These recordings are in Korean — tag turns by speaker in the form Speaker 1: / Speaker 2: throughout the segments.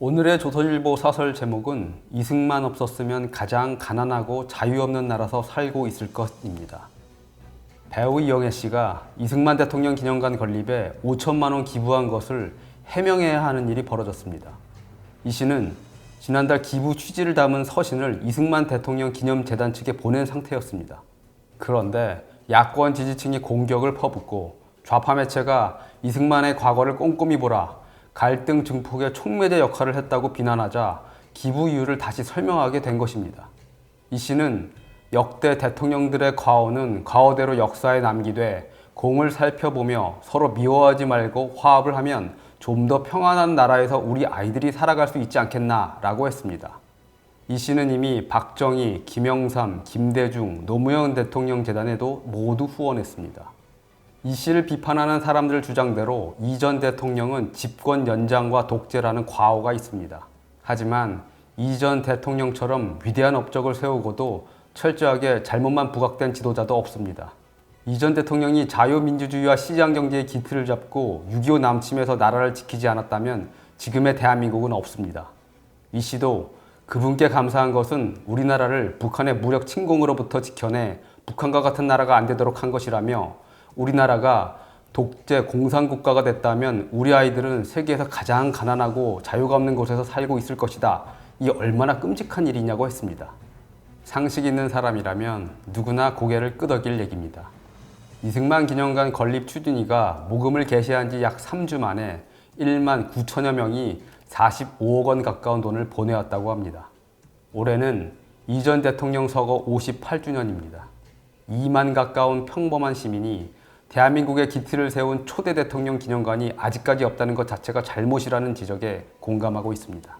Speaker 1: 오늘의 조선일보 사설 제목은 이승만 없었으면 가장 가난하고 자유 없는 나라서 살고 있을 것입니다. 배우 이영애 씨가 이승만 대통령 기념관 건립에 5천만 원 기부한 것을 해명해야 하는 일이 벌어졌습니다. 이 씨는 지난달 기부 취지를 담은 서신을 이승만 대통령 기념재단 측에 보낸 상태였습니다. 그런데 야권 지지층이 공격을 퍼붓고 좌파 매체가 이승만의 과거를 꼼꼼히 보라, 갈등 증폭의 촉매제 역할을 했다고 비난하자 기부 이유를 다시 설명하게 된 것입니다. 이 씨는 역대 대통령들의 과오는 과오대로 역사에 남기되 공을 살펴보며 서로 미워하지 말고 화합을 하면 좀 더 평안한 나라에서 우리 아이들이 살아갈 수 있지 않겠나 라고 했습니다. 이 씨는 이미 박정희, 김영삼, 김대중, 노무현 대통령 재단에도 모두 후원했습니다. 이 씨를 비판하는 사람들 주장대로 이 전 대통령은 집권 연장과 독재라는 과오가 있습니다. 하지만 이 전 대통령처럼 위대한 업적을 세우고도 철저하게 잘못만 부각된 지도자도 없습니다. 이 전 대통령이 자유민주주의와 시장경제의 기틀을 잡고 6.25 남침에서 나라를 지키지 않았다면 지금의 대한민국은 없습니다. 이 씨도 그분께 감사한 것은 우리나라를 북한의 무력 침공으로부터 지켜내 북한과 같은 나라가 안 되도록 한 것이라며 우리나라가 독재 공산국가가 됐다면 우리 아이들은 세계에서 가장 가난하고 자유가 없는 곳에서 살고 있을 것이다. 이 얼마나 끔찍한 일이냐고 했습니다. 상식 있는 사람이라면 누구나 고개를 끄덕일 얘기입니다. 이승만 기념관 건립 추진위가 모금을 개시한 지 약 3주 만에 1만 9천여 명이 45억 원 가까운 돈을 보내왔다고 합니다. 올해는 이 전 대통령 서거 58주년입니다. 2만 가까운 평범한 시민이 대한민국의 기틀을 세운 초대 대통령 기념관이 아직까지 없다는 것 자체가 잘못이라는 지적에 공감하고 있습니다.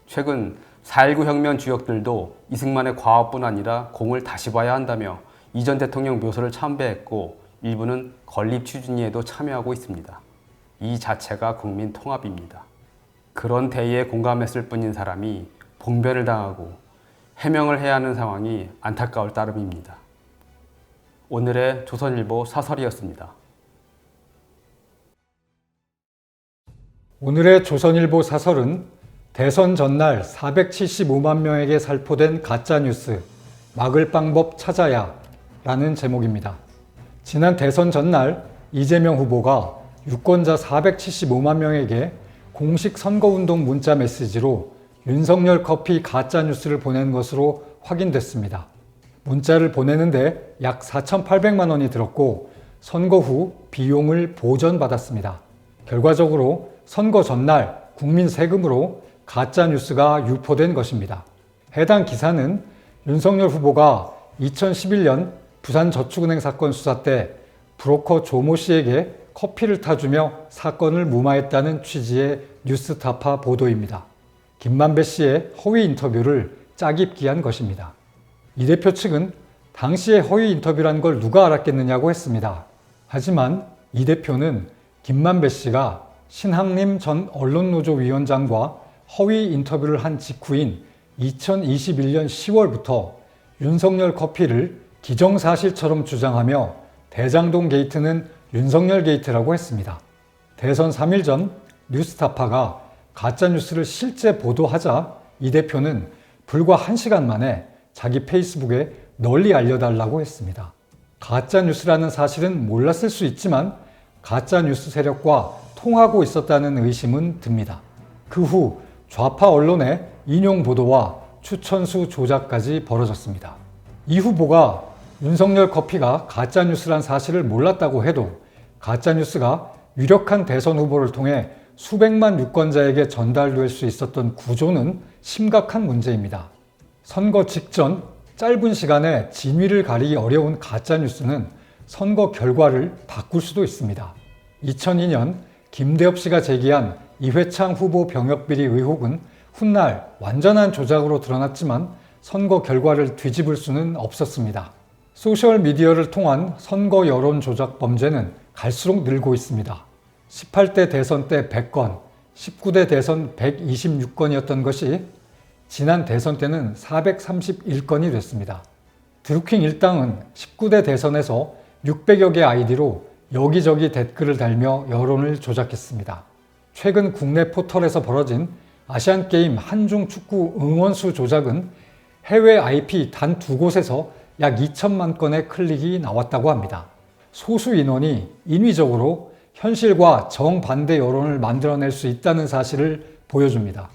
Speaker 1: 최근 4.19 혁명 주역들도 이승만의 과업뿐 아니라 공을 다시 봐야 한다며 이 전 대통령 묘소를 참배했고 일부는 건립 추진위에도 참여하고 있습니다. 이 자체가 국민 통합입니다. 그런 대의에 공감했을 뿐인 사람이 봉변을 당하고 해명을 해야 하는 상황이 안타까울 따름입니다. 오늘의 조선일보 사설이었습니다.
Speaker 2: 오늘의 조선일보 사설은 대선 전날 475만 명에게 살포된 가짜뉴스 막을 방법 찾아야 라는 제목입니다. 지난 대선 전날 이재명 후보가 유권자 475만 명에게 공식 선거운동 문자 메시지로 윤석열 커피 가짜뉴스를 보낸 것으로 확인됐습니다. 문자를 보내는데 약 4,800만 원이 들었고 선거 후 비용을 보전받았습니다. 결과적으로 선거 전날 국민 세금으로 가짜뉴스가 유포된 것입니다. 해당 기사는 윤석열 후보가 2011년 부산저축은행 사건 수사 때 브로커 조모 씨에게 커피를 타주며 사건을 무마했다는 취지의 뉴스타파 보도입니다. 김만배 씨의 허위 인터뷰를 짜깁기한 것입니다. 이 대표 측은 당시의 허위 인터뷰란 걸 누가 알았겠느냐고 했습니다. 하지만 이 대표는 김만배 씨가 신학림 전 언론노조 위원장과 허위 인터뷰를 한 직후인 2021년 10월부터 윤석열 커피를 기정사실처럼 주장하며 대장동 게이트는 윤석열 게이트라고 했습니다. 대선 3일 전 뉴스타파가 가짜뉴스를 실제 보도하자 이 대표는 불과 1시간 만에 자기 페이스북에 널리 알려달라고 했습니다. 가짜뉴스라는 사실은 몰랐을 수 있지만 가짜뉴스 세력과 통하고 있었다는 의심은 듭니다. 그 후 좌파 언론의 인용 보도와 추천수 조작까지 벌어졌습니다. 이 후보가 윤석열 커피가 가짜뉴스란 사실을 몰랐다고 해도 가짜뉴스가 유력한 대선 후보를 통해 수백만 유권자에게 전달될 수 있었던 구조는 심각한 문제입니다. 선거 직전 짧은 시간에 진위를 가리기 어려운 가짜뉴스는 선거 결과를 바꿀 수도 있습니다. 2002년 김대엽 씨가 제기한 이회창 후보 병역비리 의혹은 훗날 완전한 조작으로 드러났지만 선거 결과를 뒤집을 수는 없었습니다. 소셜미디어를 통한 선거 여론 조작 범죄는 갈수록 늘고 있습니다. 18대 대선 때 100건, 19대 대선 126건이었던 것이 지난 대선 때는 431건이 됐습니다. 드루킹 일당은 19대 대선에서 600여 개 아이디로 여기저기 댓글을 달며 여론을 조작했습니다. 최근 국내 포털에서 벌어진 아시안게임 한중 축구 응원수 조작은 해외 IP 단 2곳에서 약 2천만 건의 클릭이 나왔다고 합니다. 소수 인원이 인위적으로 현실과 정반대 여론을 만들어낼 수 있다는 사실을 보여줍니다.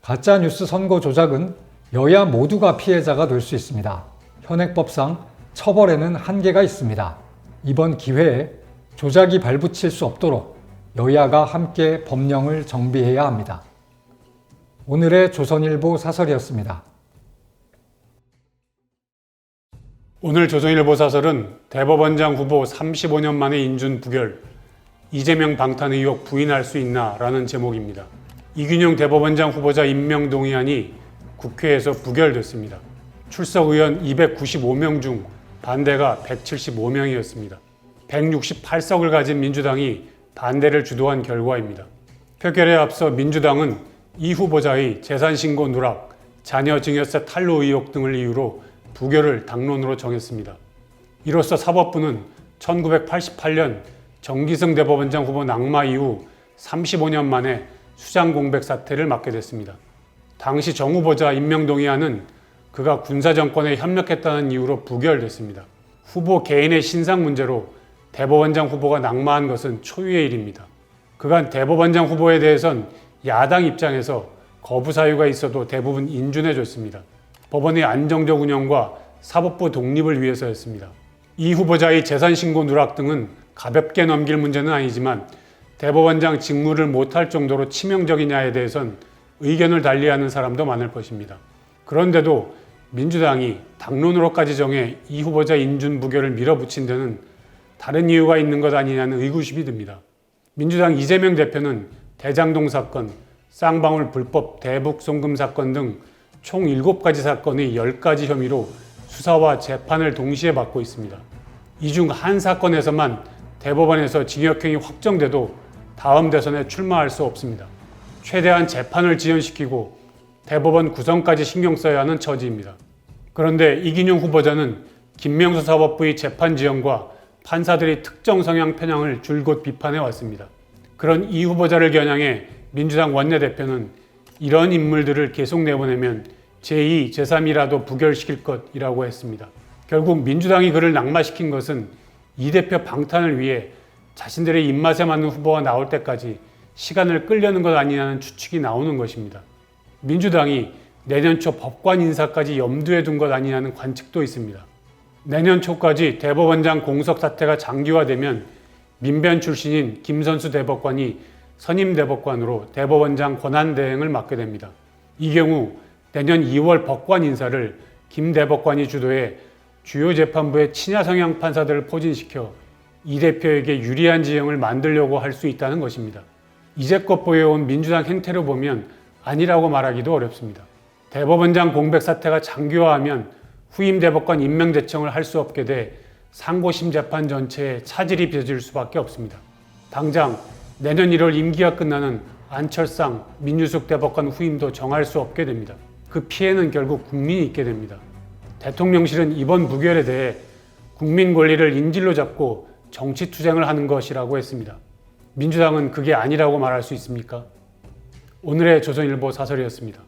Speaker 2: 가짜뉴스 선거 조작은 여야 모두가 피해자가 될 수 있습니다. 현행법상 처벌에는 한계가 있습니다. 이번 기회에 조작이 발붙일 수 없도록 여야가 함께 법령을 정비해야 합니다. 오늘의 조선일보 사설이었습니다.
Speaker 3: 오늘 조선일보 사설은 대법원장 후보 35년 만에 인준 부결, 이재명 방탄 의혹 부인할 수 있나? 라는 제목입니다. 이균용 대법원장 후보자 임명 동의안이 국회에서 부결됐습니다. 출석 의원 295명 중 반대가 175명이었습니다. 168석을 가진 민주당이 반대를 주도한 결과입니다. 표결에 앞서 민주당은 이 후보자의 재산신고 누락, 자녀 증여세 탈루 의혹 등을 이유로 부결을 당론으로 정했습니다. 이로써 사법부는 1988년 정기승 대법원장 후보 낙마 이후 35년 만에 수장 공백 사태를 맞게 됐습니다. 당시 정 후보자 임명 동의안은 그가 군사정권에 협력했다는 이유로 부결됐습니다. 후보 개인의 신상 문제로 대법원장 후보가 낙마한 것은 초유의 일입니다. 그간 대법원장 후보에 대해선 야당 입장에서 거부 사유가 있어도 대부분 인준해줬습니다. 법원의 안정적 운영과 사법부 독립을 위해서였습니다. 이 후보자의 재산신고 누락 등은 가볍게 넘길 문제는 아니지만 대법원장 직무를 못할 정도로 치명적이냐에 대해선 의견을 달리하는 사람도 많을 것입니다. 그런데도 민주당이 당론으로까지 정해 이 후보자 인준 부결을 밀어붙인 데는 다른 이유가 있는 것 아니냐는 의구심이 듭니다. 민주당 이재명 대표는 대장동 사건, 쌍방울 불법 대북 송금 사건 등 총 7가지 사건의 10가지 혐의로 수사와 재판을 동시에 받고 있습니다. 이 중 한 사건에서만 대법원에서 징역형이 확정돼도 다음 대선에 출마할 수 없습니다. 최대한 재판을 지연시키고 대법원 구성까지 신경 써야 하는 처지입니다. 그런데 이균용 후보자는 김명수 사법부의 재판 지연과 판사들의 특정 성향 편향을 줄곧 비판해 왔습니다. 그런 이 후보자를 겨냥해 민주당 원내대표는 이런 인물들을 계속 내보내면 제2, 제3이라도 부결시킬 것이라고 했습니다. 결국 민주당이 그를 낙마시킨 것은 이 대표 방탄을 위해 자신들의 입맛에 맞는 후보가 나올 때까지 시간을 끌려는 것 아니냐는 추측이 나오는 것입니다. 민주당이 내년 초 법관 인사까지 염두에 둔 것 아니냐는 관측도 있습니다. 내년 초까지 대법원장 공석 사태가 장기화되면 민변 출신인 김선수 대법관이 선임 대법관으로 대법원장 권한 대행을 맡게 됩니다. 이 경우 내년 2월 법관 인사를 김 대법관이 주도해 주요 재판부의 친야 성향 판사들을 포진시켜 이 대표에게 유리한 지형을 만들려고 할 수 있다는 것입니다. 이제껏 보여온 민주당 행태로 보면 아니라고 말하기도 어렵습니다. 대법원장 공백 사태가 장기화하면 후임 대법관 임명 대청을 할 수 없게 돼 상고심 재판 전체에 차질이 빚어질 수밖에 없습니다. 당장 내년 1월 임기가 끝나는 안철상, 민유숙 대법관 후임도 정할 수 없게 됩니다. 그 피해는 결국 국민이 있게 됩니다. 대통령실은 이번 부결에 대해 국민 권리를 인질로 잡고 정치 투쟁을 하는 것이라고 했습니다. 민주당은 그게 아니라고 말할 수 있습니까? 오늘의 조선일보 사설이었습니다.